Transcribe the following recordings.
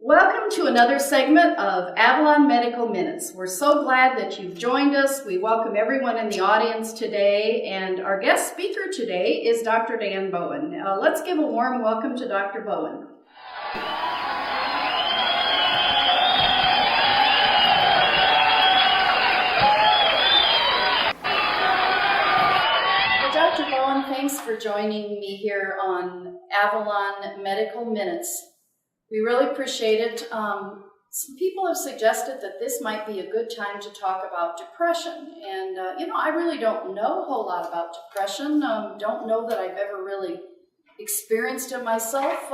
Welcome to another segment of Avalon Medical Minutes. We're so glad that you've joined us. We welcome everyone in the audience today, and our guest speaker today is Dr. Dan Boen. Let's give a warm welcome to Dr. Boen. Well, Dr. Boen, thanks for joining me here on Avalon Medical Minutes. We really appreciate it. Some people have suggested that this might be a good time to talk about depression. And, I really don't know a whole lot about depression. Don't know that I've ever really experienced it myself.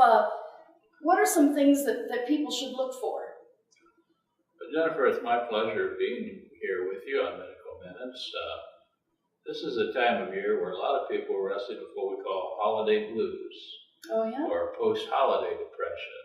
What are some things that people should look for? Jennifer, it's my pleasure being here with you on Medical Minutes. This is a time of year where a lot of people are wrestling with what we call holiday blues. Oh, yeah? Or post-holiday depression.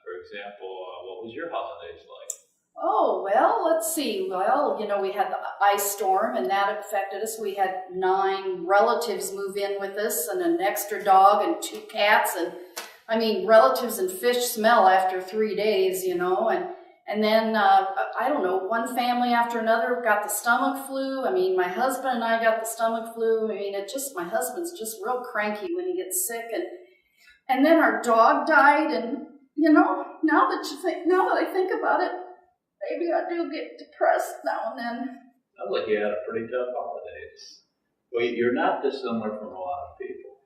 For example, what was your holidays like? Oh, well, let's see. Well, we had the ice storm, and that affected us. We had 9 relatives move in with us, and an extra dog and 2 cats. And, relatives and fish smell after 3 days, And then, one family after another got the stomach flu. My husband and I got the stomach flu. My husband's just real cranky when he gets sick. And then our dog died, and now that I think about it, maybe I do get depressed now and then. Sounds like you had a pretty tough holidays. Well, you're not dissimilar from a lot of people.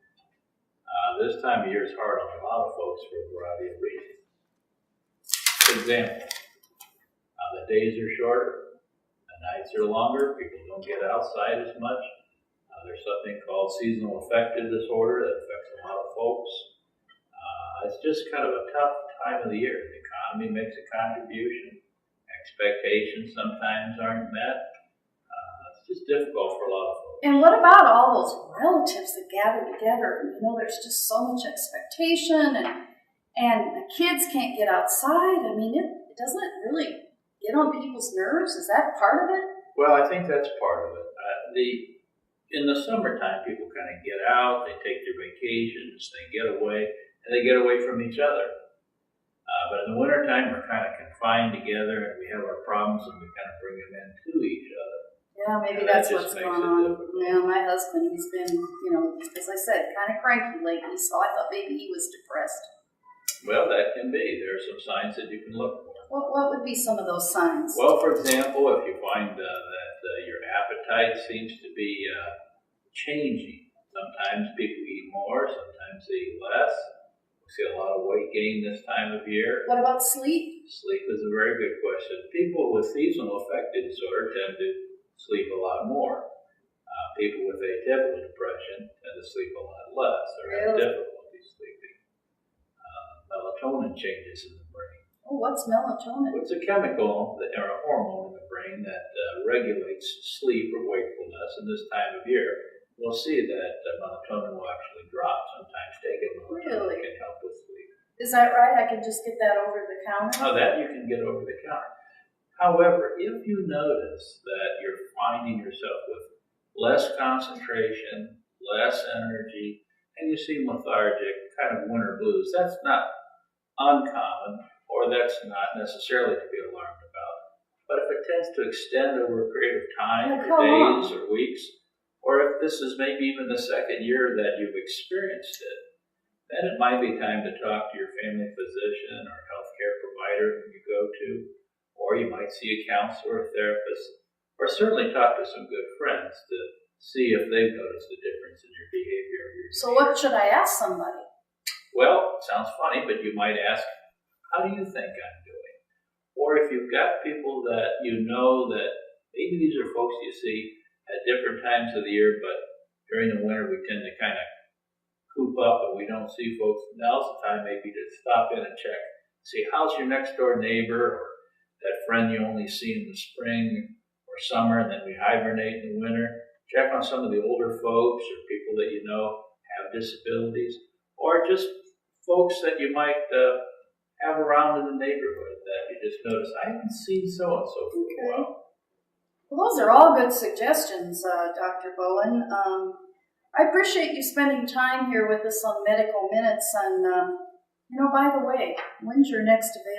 This time of year is hard on a lot of folks for a variety of reasons. For example, the days are shorter, the nights are longer, people don't get outside as much. There's something called Seasonal Affective Disorder that affects a lot of folks. It's just kind of a tough time of the year. The economy makes a contribution. Expectations sometimes aren't met. It's just difficult for a lot of folks. And what about all those relatives that gather together? There's just so much expectation, and the kids can't get outside. It doesn't really get on people's nerves. Is that part of it? Well, I think that's part of it. In the summertime, people kind of get out, they take their vacations, they get away, and they get away from each other. But in the wintertime, we're kind of confined together, and we have our problems, and we kind of bring them into each other. Yeah, maybe that's what's going on. Yeah, my husband, he's been, as I said, kind of cranky lately, so I thought maybe he was depressed. Well, that can be. There are some signs that you can look for. What would be some of those signs? Well, for example, if you find that your appetite seems to be changing. Sometimes people eat more, sometimes they eat less. We see a lot of weight gain this time of year. What about sleep? Sleep is a very good question. People with seasonal affective disorder tend to sleep a lot more. People with atypical depression tend to sleep a lot less. They're having difficulty sleeping. Melatonin changes in the brain. Oh, what's melatonin? It's a chemical or a hormone in the brain that regulates sleep or wakefulness. In this time of year, we'll see that melatonin will actually drop. Sometimes taking melatonin can help with sleep. Is that right? I can just get that over the counter? Oh, that you can get over the counter. However, if you notice that you're finding yourself with less concentration, less energy, and you seem lethargic, kind of winter blues, that's not uncommon, or that's not necessarily to be alarmed about. But if it tends to extend over a period of time, or days or weeks, or if this is maybe even the second year that you've experienced it, then it might be time to talk to your family physician or healthcare provider who you go to, or you might see a counselor or therapist, or certainly talk to some good friends to see if they've noticed a difference in your behavior. So what should I ask somebody? Well, it sounds funny, but you might ask, how do you think I'm doing? Or if you've got people that you know that maybe these are folks you see at different times of the year, but during the winter we tend to kind of coop up and we don't see folks. Now's the time maybe to stop in and check. See, how's your next door neighbor or that friend you only see in the spring or summer and then we hibernate in the winter. Check on some of the older folks or people that you know have disabilities, or just folks that you might have around in the neighborhood that you just notice, I haven't seen so-and-so for a while. Well, those are all good suggestions, Dr. Boen. I appreciate you spending time here with us on Medical Minutes. And, by the way, when's your next available